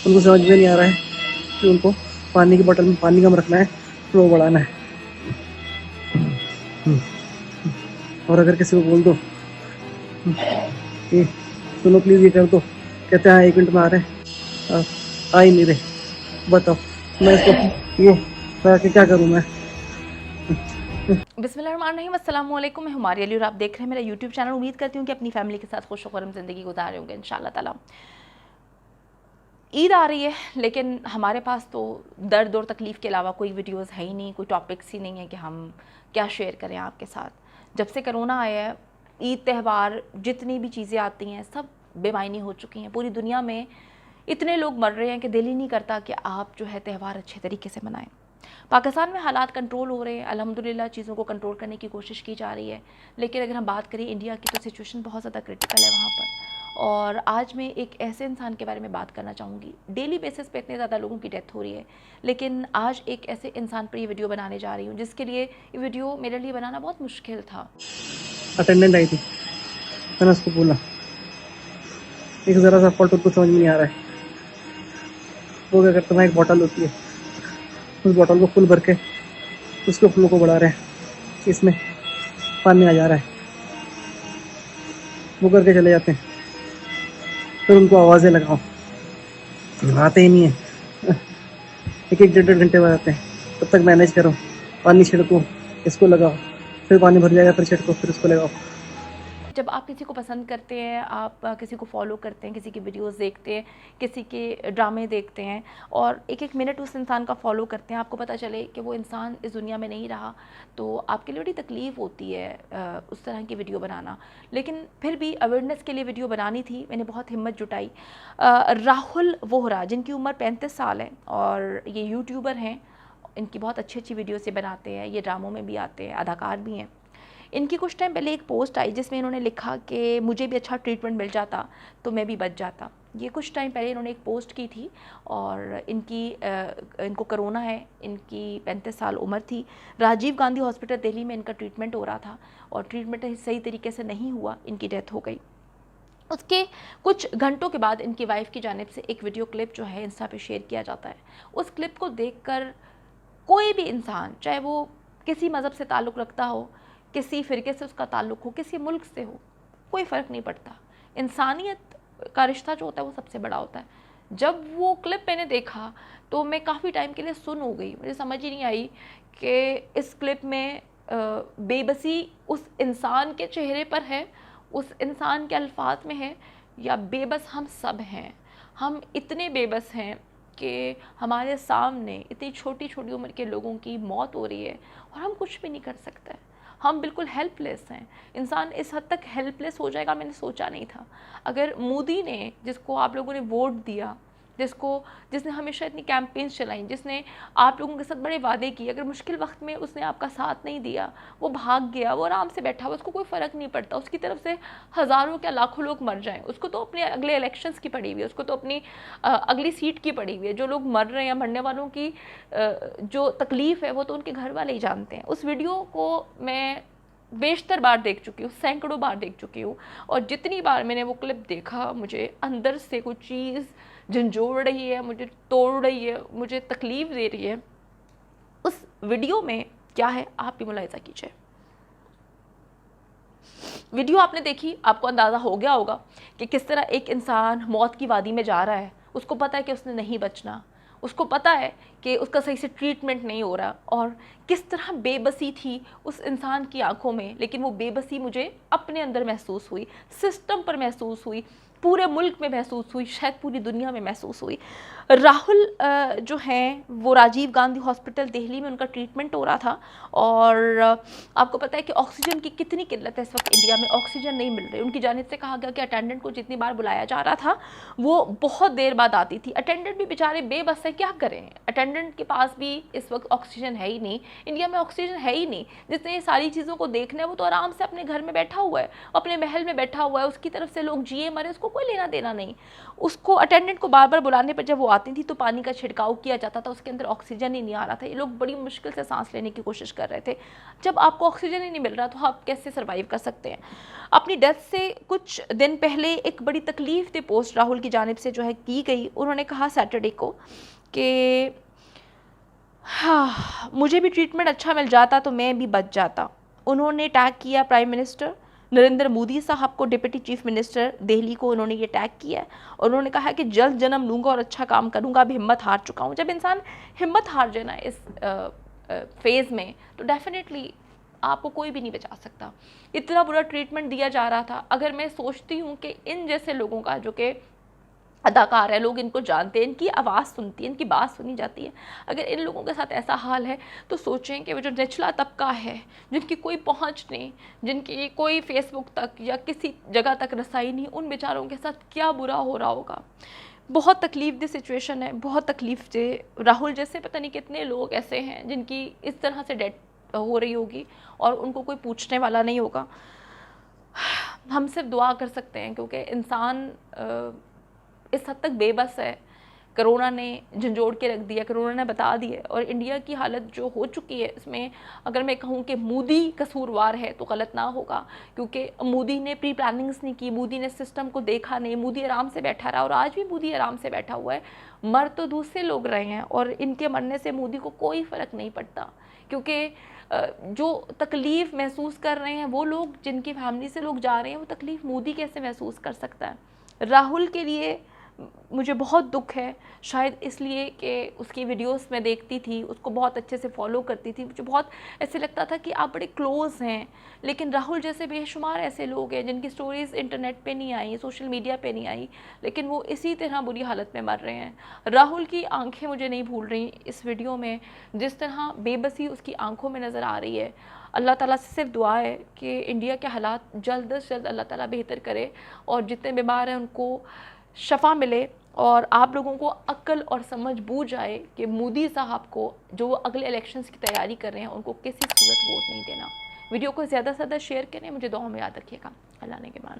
उनको समझ में नहीं आ रहा है कि उनको पानी की बोतल में पानी कम रखना है, फ्लो बढ़ाना है। और अगर किसी को बोल दो कि सुनो प्लीज़ ये कर दो, कहते हैं हाँ 1 मिनट में आ रहे हैं, आ ही नहीं रहे। बताओ मैं इसको ये करा के क्या करूँ मैं? बिस्मिल्लाहिर्रहमानिर्रहीम, अस्सलाम वालेकुम। मैं हुमारी अली और आप देख रहे हैं मेरा यूट्यूब चैनल। उम्मीद करती हूँ कि अपनी फैमिली के साथ खुश खुशम ज़िंदगी गुजार रहे होंगे इंशाल्लाह ताला। ईद आ रही है, लेकिन हमारे पास तो दर्द और तकलीफ़ के अलावा कोई वीडियोस है ही नहीं, कोई टॉपिक्स ही नहीं है कि हम क्या शेयर करें आपके साथ। जब से कोरोना आया है, ईद त्यौहार जितनी भी चीज़ें आती हैं सब बेमायनी हो चुकी हैं। पूरी दुनिया में इतने लोग मर रहे हैं कि दिल ही नहीं करता कि आप जो है त्यौहार अच्छे तरीके से मनाएं। पाकिस्तान में हालात कंट्रोल हो रहे हैं, अल्हम्दुलिल्लाह चीज़ों को कंट्रोल करने की कोशिश की जा रही है। लेकिन अगर हम बात करें इंडिया की, तो सिचुएशन बहुत ज़्यादा क्रिटिकल है वहाँ पर। और आज मैं एक ऐसे इंसान के बारे में बात करना चाहूँगी। डेली बेसिस पे इतने ज़्यादा लोगों की डेथ हो रही है, लेकिन आज एक ऐसे इंसान पर ये वीडियो बनाने जा रही हूँ जिसके लिए ये वीडियो मेरे लिए बनाना बहुत मुश्किल था। अटेंडेंट आई थी, मैंने उसको बोला एक ज़रा सा फॉल्ट उनको समझ में नहीं आ रहा है। वो क्या करता है, एक बॉटल होती है, उस बॉटल को फुल भर के उसके फ्लो को बढ़ा रहे हैं, इसमें पानी आ जा रहा है। वो करके चले जाते हैं, फिर उनको आवाज़ें लगाओ, आते ही नहीं है। एक 1-1.5 घंटे बाद आते हैं, तब तक मैनेज करो, पानी छिड़को, इसको लगाओ, फिर पानी भर जाएगा, फिर छिड़को, फिर उसको लगाओ। जब आप किसी को पसंद करते हैं, आप किसी को फॉलो करते हैं, किसी की वीडियोस देखते हैं, किसी के ड्रामे देखते हैं और एक एक मिनट उस इंसान का फॉलो करते हैं, आपको पता चले कि वो इंसान इस दुनिया में नहीं रहा, तो आपके लिए बड़ी तकलीफ़ होती है उस तरह की वीडियो बनाना। लेकिन फिर भी अवेयरनेस के लिए वीडियो बनानी थी, मैंने बहुत हिम्मत जुटाई। राहुल वोहरा, जिनकी उम्र 35 साल है और ये यूट्यूबर हैं, इनकी बहुत अच्छी अच्छी वीडियोज़ ये बनाते हैं, ये ड्रामों में भी आते हैं, अदाकार भी हैं। इनकी कुछ टाइम पहले एक पोस्ट आई जिसमें इन्होंने लिखा कि मुझे भी अच्छा ट्रीटमेंट मिल जाता तो मैं भी बच जाता। ये कुछ टाइम पहले इन्होंने एक पोस्ट की थी और इनको कोरोना है, इनकी 35 साल उम्र थी। राजीव गांधी हॉस्पिटल दिल्ली में इनका ट्रीटमेंट हो रहा था और ट्रीटमेंट सही तरीके से नहीं हुआ, इनकी डेथ हो गई। उसके कुछ घंटों के बाद इनकी वाइफ की जानिब से एक वीडियो क्लिप जो है इंस्टा पे शेयर किया जाता है। उस क्लिप को देखकर कोई भी इंसान, चाहे वो किसी मज़हब से ताल्लुक़ रखता हो, किसी फ़िरके से उसका ताल्लुक़ हो, किसी मुल्क से हो, कोई फ़र्क नहीं पड़ता। इंसानियत का रिश्ता जो होता है वो सबसे बड़ा होता है। जब वो क्लिप मैंने देखा तो मैं काफ़ी टाइम के लिए सुन्न हो गई। मुझे समझ ही नहीं आई कि इस क्लिप में बेबसी उस इंसान के चेहरे पर है, उस इंसान के अल्फाज में है, या बेबस हम सब हैं। हम इतने बेबस हैं कि हमारे सामने इतनी छोटी छोटी उम्र के लोगों की मौत हो रही है और हम कुछ भी नहीं कर सकते। हम बिल्कुल हेल्पलेस हैं। इंसान इस हद तक हेल्पलेस हो जाएगा मैंने सोचा नहीं था। अगर मोदी ने, जिसको आप लोगों ने वोट दिया, जिसने हमेशा इतनी कैंपेन्स चलाई, जिसने आप लोगों के साथ बड़े वादे किए, अगर मुश्किल वक्त में उसने आपका साथ नहीं दिया, वो भाग गया, वो आराम से बैठा हुआ, उसको कोई फ़र्क नहीं पड़ता, उसकी तरफ से हज़ारों क्या लाखों लोग मर जाएं, उसको तो अपने अगले इलेक्शंस की पड़ी हुई है, उसको तो अपनी अगली सीट की पड़ी हुई है। जो लोग मर रहे हैं, मरने वालों की जो तकलीफ़ है वो तो उनके घर वाले ही जानते हैं। उस वीडियो को मैं बेशतर बार देख चुकी हूँ, सैकड़ों बार देख चुकी हूँ, और जितनी बार मैंने वो क्लिप देखा मुझे अंदर से कुछ चीज़ झंझोड़ रही है, मुझे तोड़ रही है, मुझे तकलीफ़ दे रही है। उस वीडियो में क्या है आप भी मुलाहिज़ा कीजिए। वीडियो आपने देखी, आपको अंदाज़ा हो गया होगा कि किस तरह एक इंसान मौत की वादी में जा रहा है। उसको पता है कि उसने नहीं बचना, उसको पता है कि उसका सही से ट्रीटमेंट नहीं हो रहा, और किस तरह बेबसी थी उस इंसान की आंखों में। लेकिन वो बेबसी मुझे अपने अंदर महसूस हुई, सिस्टम पर महसूस हुई, पूरे मुल्क में महसूस हुई, शायद पूरी दुनिया में महसूस हुई। राहुल जो हैं वो राजीव गांधी हॉस्पिटल दिल्ली में उनका ट्रीटमेंट हो रहा था, और आपको पता है कि ऑक्सीजन की कितनी किल्लत है इस वक्त इंडिया में, ऑक्सीजन नहीं मिल रही। उनकी जानिब से कहा गया कि अटेंडेंट को जितनी बार बुलाया जा रहा था वो बहुत देर बाद आती थी। अटेंडेंट भी बेचारे बेबस है, क्या करें, अटेंडेंट के पास भी इस वक्त ऑक्सीजन है ही नहीं, इंडिया में ऑक्सीजन है ही नहीं। जिसने ये सारी चीज़ों को देखना है वो तो आराम से अपने घर में बैठा हुआ है, अपने महल में बैठा हुआ है, उसकी तरफ से लोग जिए मरे उसको कोई लेना देना नहीं। उसको अटेंडेंट को बार बार बुलाने पर जब वो आती थी तो पानी का छिड़काव किया जाता था, उसके अंदर ऑक्सीजन ही नहीं आ रहा था। ये लोग बड़ी मुश्किल से सांस लेने की कोशिश कर रहे थे। जब आपको ऑक्सीजन ही नहीं मिल रहा तो आप कैसे सर्वाइव कर सकते हैं? अपनी डेथ से कुछ दिन पहले एक बड़ी तकलीफ दे पोस्ट राहुल की जानिब से जो है की गई। उन्होंने कहा सैटरडे को कि हाँ, मुझे भी ट्रीटमेंट अच्छा मिल जाता तो मैं भी बच जाता। उन्होंने टैग किया प्राइम मिनिस्टर नरेंद्र मोदी साहब को, डिप्टी चीफ मिनिस्टर दिल्ली को उन्होंने ये टैग किया और उन्होंने कहा कि जल्द जन्म लूँगा और अच्छा काम करूँगा, अब हिम्मत हार चुका हूँ। जब इंसान हिम्मत हार जाए ना इस फेज़ में तो डेफिनेटली आपको कोई भी नहीं बचा सकता। इतना बुरा ट्रीटमेंट दिया जा रहा था। अगर मैं सोचती हूँ कि इन जैसे लोगों का, जो कि अदाकार है, लोग इनको जानते हैं, इनकी आवाज़ सुनती है, इनकी बात सुनी जाती है, अगर इन लोगों के साथ ऐसा हाल है तो सोचें कि वो जो निचला तबका है, जिनकी कोई पहुंच नहीं, जिनकी कोई फेसबुक तक या किसी जगह तक रसाई नहीं, उन बेचारों के साथ क्या बुरा हो रहा होगा। बहुत तकलीफ दे सिचुएशन है, बहुत तकलीफ दे। राहुल जैसे पता नहीं कितने लोग ऐसे हैं जिनकी इस तरह से डेथ हो रही होगी और उनको कोई पूछने वाला नहीं होगा। हम सिर्फ दुआ कर सकते हैं क्योंकि इंसान इस हद तक बेबस है। कोरोना ने झंझोड़ के रख दिया, कोरोना ने बता दिया। और इंडिया की हालत जो हो चुकी है, इसमें अगर मैं कहूँ कि मोदी कसूरवार है तो गलत ना होगा, क्योंकि मोदी ने प्री प्लानिंग्स नहीं की, मोदी ने सिस्टम को देखा नहीं, मोदी आराम से बैठा रहा और आज भी मोदी आराम से बैठा हुआ है। मर तो दूसरे लोग रहे हैं और इनके मरने से मोदी को कोई फ़र्क नहीं पड़ता, क्योंकि जो तकलीफ़ महसूस कर रहे हैं वो लोग, जिनकी फैमिली से लोग जा रहे हैं, वो तकलीफ़ मोदी कैसे महसूस कर सकता है। राहुल के लिए मुझे बहुत दुख है, शायद इसलिए कि उसकी वीडियोस मैं देखती थी, उसको बहुत अच्छे से फॉलो करती थी, मुझे बहुत ऐसे लगता था कि आप बड़े क्लोज़ हैं। लेकिन राहुल जैसे बेशुमार ऐसे लोग हैं जिनकी स्टोरीज़ इंटरनेट पे नहीं आई, सोशल मीडिया पे नहीं आई, लेकिन वो इसी तरह बुरी हालत में मर रहे हैं। राहुल की आंखें मुझे नहीं भूल रही इस वीडियो में, जिस तरह बेबसी उसकी आंखों में नज़र आ रही है। अल्लाह ताला से सिर्फ दुआ है कि इंडिया के हालात जल्द से जल्द अल्लाह ताला बेहतर करे और जितने बीमार हैं उनको शफा मिले और आप लोगों को अक्ल और समझ बूझ आए कि मोदी साहब को, जो अगले इलेक्शंस की तैयारी कर रहे हैं, उनको किसी सूरत वोट नहीं देना। वीडियो को ज़्यादा से ज़्यादा शेयर करें, मुझे दुआ में याद रखिएगा। अल्लाह ने के मान।